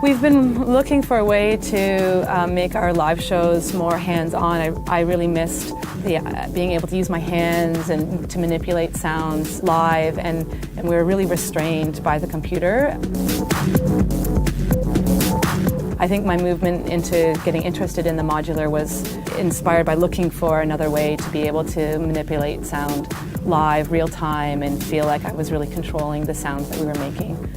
We've been looking for a way to make our live shows more hands-on. I really missed being able to use my hands and to manipulate sounds live, and we were really restrained by the computer. I think my movement into getting interested in the modular was inspired by looking for another way to be able to manipulate sound live, real time, and feel like I was really controlling the sounds that we were making.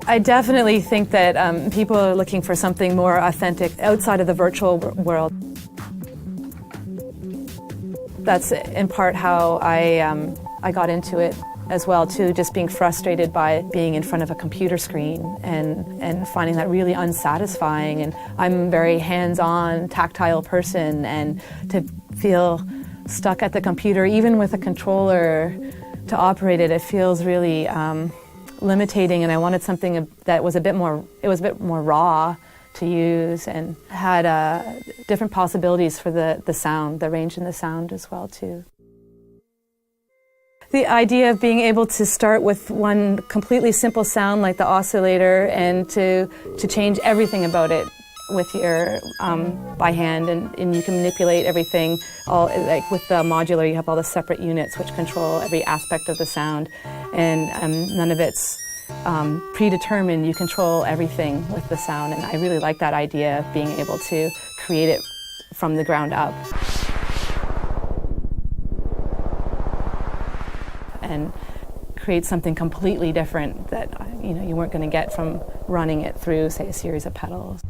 I definitely think that people are looking for something more authentic outside of the virtual world. That's in part how I got into it as well too, just being frustrated by being in front of a computer screen and finding that really unsatisfying. And I'm a very hands-on, tactile person, and to feel stuck at the computer, even with a controller to operate it, it feels really limiting, and I wanted something that was a bit more raw to use and had different possibilities for the sound, the range in the sound as well too. The idea of being able to start with one completely simple sound like the oscillator and to change everything about it with your by hand, and you can manipulate everything. Like with the modular, you have all the separate units which control every aspect of the sound, and none of it's predetermined. You control everything with the sound, and I really like that idea of being able to create it from the ground up and create something completely different that you weren't going to get from running it through, say, a series of pedals.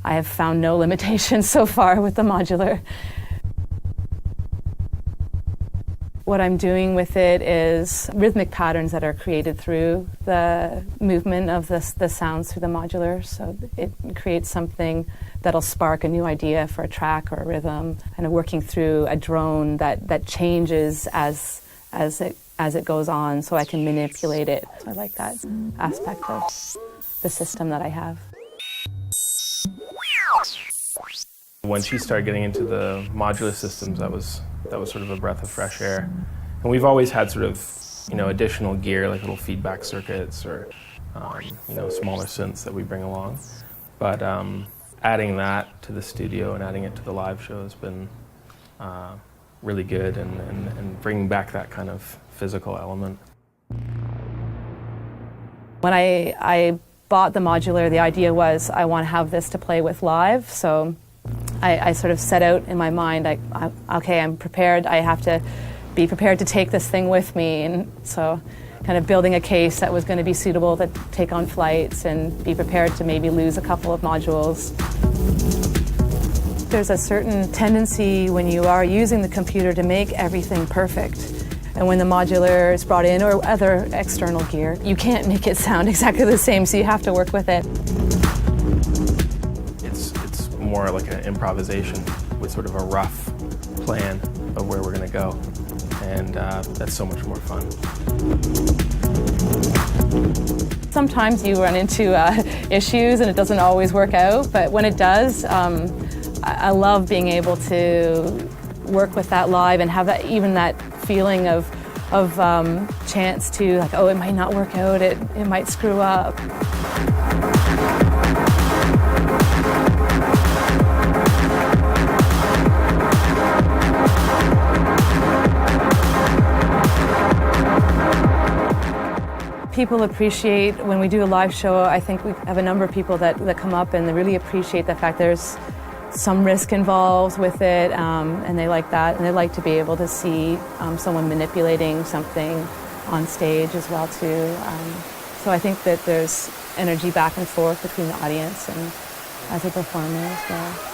I have found no limitations so far with the modular. What I'm doing with it is rhythmic patterns that are created through the movement of the sounds through the modular. So it creates something that'll spark a new idea for a track or a rhythm, and working through a drone that changes as it goes on, so I can manipulate it. So I like that aspect of the system that I have. When she started getting into the modular systems, that was sort of a breath of fresh air. And we've always had sort of, additional gear like little feedback circuits or, smaller synths that we bring along. But adding that to the studio and adding it to the live show has been really good, and bringing back that kind of physical element. When I bought the modular, the idea was I want to have this to play with live, so I sort of set out in my mind, okay, I'm prepared, I have to be prepared to take this thing with me, and so kind of building a case that was going to be suitable to take on flights and be prepared to maybe lose a couple of modules. There's a certain tendency when you are using the computer to make everything perfect. And when the modular is brought in, or other external gear, you can't make it sound exactly the same, so you have to work with it. It's more like an improvisation with sort of a rough plan of where we're going to go. And that's so much more fun. Sometimes you run into issues and it doesn't always work out, but when it does, I love being able to work with that live and have that feeling of chance to, like, oh, it might not work out, it might screw up. People appreciate when we do a live show. I think we have a number of people that come up and they really appreciate the fact there's some risk involved with it, and they like that, and they like to be able to see someone manipulating something on stage as well too. So I think that there's energy back and forth between the audience and as a performer as well.